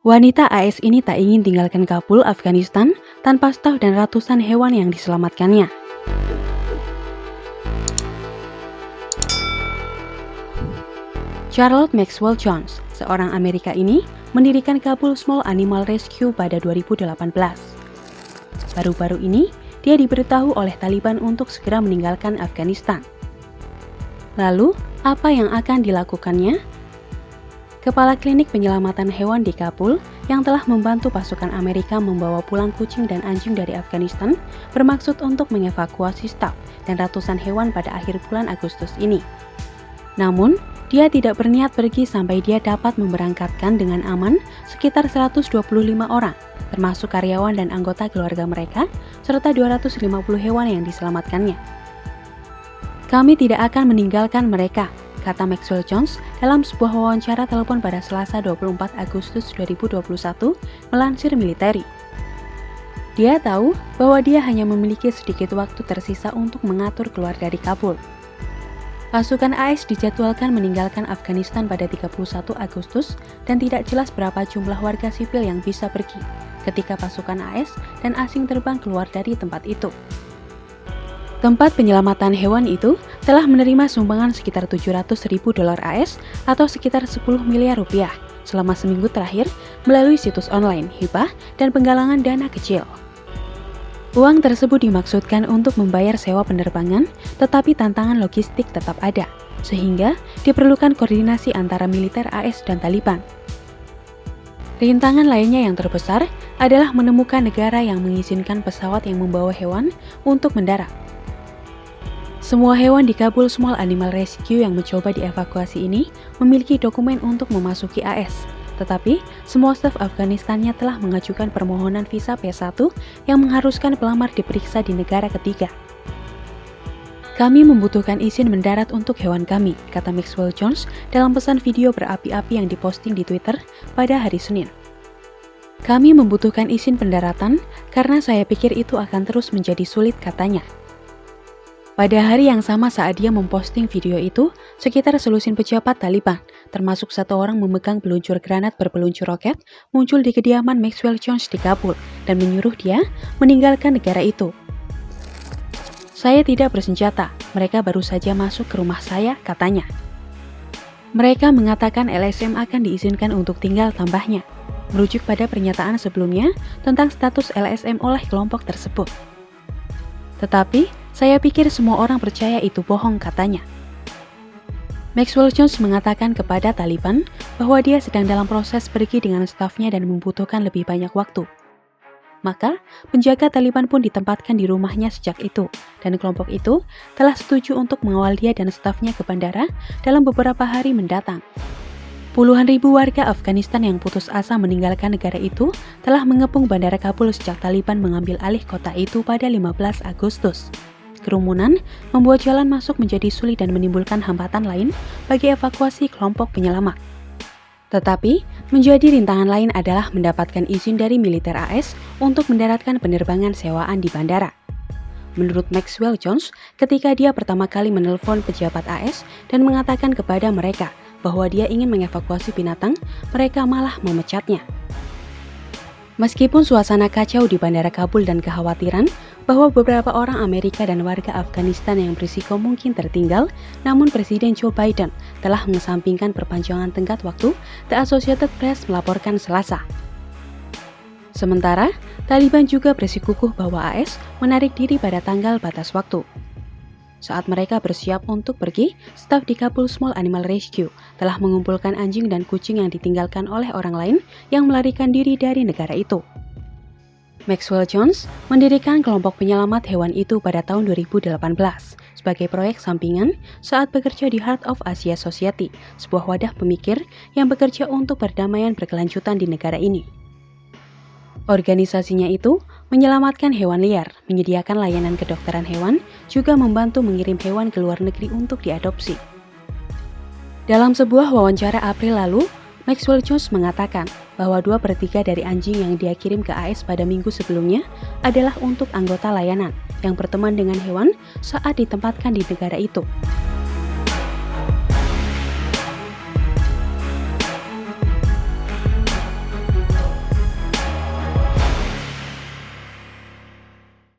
Wanita AS ini tak ingin tinggalkan Kabul, Afghanistan, tanpa staf dan ratusan hewan yang diselamatkannya. Charlotte Maxwell Jones, seorang Amerika ini, mendirikan Kabul Small Animal Rescue pada 2018. Baru-baru ini, dia diberitahu oleh Taliban untuk segera meninggalkan Afghanistan. Lalu, apa yang akan dilakukannya? Kepala Klinik Penyelamatan Hewan di Kabul yang telah membantu pasukan Amerika membawa pulang kucing dan anjing dari Afghanistan bermaksud untuk mengevakuasi staf dan ratusan hewan pada akhir bulan Agustus ini. Namun, dia tidak berniat pergi sampai dia dapat memberangkatkan dengan aman sekitar 125 orang, termasuk karyawan dan anggota keluarga mereka, serta 250 hewan yang diselamatkannya. Kami tidak akan meninggalkan mereka, kata Maxwell Jones dalam sebuah wawancara telepon pada Selasa 24 Agustus 2021 melansir Military. Dia tahu bahwa dia hanya memiliki sedikit waktu tersisa untuk mengatur keluar dari Kabul. Pasukan AS dijadwalkan meninggalkan Afghanistan pada 31 Agustus dan tidak jelas berapa jumlah warga sipil yang bisa pergi ketika pasukan AS dan asing terbang keluar dari tempat itu. Tempat penyelamatan hewan itu telah menerima sumbangan sekitar $700.000 AS atau sekitar 10 miliar rupiah selama seminggu terakhir melalui situs online, hibah, dan penggalangan dana kecil. Uang tersebut dimaksudkan untuk membayar sewa penerbangan, tetapi tantangan logistik tetap ada, sehingga diperlukan koordinasi antara militer AS dan Taliban. Rintangan lainnya yang terbesar adalah menemukan negara yang mengizinkan pesawat yang membawa hewan untuk mendarat. Semua hewan di Kabul Small Animal Rescue yang mencoba dievakuasi ini memiliki dokumen untuk memasuki AS, tetapi semua staf Afghanistannya telah mengajukan permohonan visa P1 yang mengharuskan pelamar diperiksa di negara ketiga. Kami membutuhkan izin mendarat untuk hewan kami, kata Maxwell Jones dalam pesan video berapi-api yang diposting di Twitter pada hari Senin. Kami membutuhkan izin pendaratan karena saya pikir itu akan terus menjadi sulit, katanya. Pada hari yang sama saat dia memposting video itu, sekitar selusin pejabat Taliban, termasuk satu orang memegang peluncur granat berpeluncur roket, muncul di kediaman Maxwell Jones di Kabul dan menyuruh dia meninggalkan negara itu. Saya tidak bersenjata, mereka baru saja masuk ke rumah saya, katanya. Mereka mengatakan LSM akan diizinkan untuk tinggal, tambahnya, merujuk pada pernyataan sebelumnya tentang status LSM oleh kelompok tersebut. Tetapi, saya pikir semua orang percaya itu bohong, katanya. Maxwell Jones mengatakan kepada Taliban bahwa dia sedang dalam proses pergi dengan stafnya dan membutuhkan lebih banyak waktu. Maka, penjaga Taliban pun ditempatkan di rumahnya sejak itu, dan kelompok itu telah setuju untuk mengawal dia dan stafnya ke bandara dalam beberapa hari mendatang. Puluhan ribu warga Afghanistan yang putus asa meninggalkan negara itu telah mengepung bandara Kabul sejak Taliban mengambil alih kota itu pada 15 Agustus. Kerumunan membuat jalan masuk menjadi sulit dan menimbulkan hambatan lain bagi evakuasi kelompok penyelamat. Tetapi, menjadi rintangan lain adalah mendapatkan izin dari militer AS untuk mendaratkan penerbangan sewaan di bandara. Menurut Maxwell Jones, ketika dia pertama kali menelpon pejabat AS dan mengatakan kepada mereka bahwa dia ingin mengevakuasi binatang, mereka malah memecatnya. Meskipun suasana kacau di bandara Kabul dan kekhawatiran bahwa beberapa orang Amerika dan warga Afghanistan yang berisiko mungkin tertinggal, namun Presiden Joe Biden telah mengesampingkan perpanjangan tenggat waktu, The Associated Press melaporkan Selasa. Sementara, Taliban juga bersikukuh bahwa AS menarik diri pada tanggal batas waktu. Saat mereka bersiap untuk pergi, staf di Kabul Small Animal Rescue telah mengumpulkan anjing dan kucing yang ditinggalkan oleh orang lain yang melarikan diri dari negara itu. Maxwell Jones mendirikan kelompok penyelamat hewan itu pada tahun 2018 sebagai proyek sampingan saat bekerja di Heart of Asia Society, sebuah wadah pemikir yang bekerja untuk perdamaian berkelanjutan di negara ini. Organisasinya itu menyelamatkan hewan liar, menyediakan layanan kedokteran hewan, juga membantu mengirim hewan ke luar negeri untuk diadopsi. Dalam sebuah wawancara April lalu, Maxwell Jones mengatakan bahwa 2/3 dari anjing yang dia kirim ke AS pada minggu sebelumnya adalah untuk anggota layanan yang berteman dengan hewan saat ditempatkan di negara itu.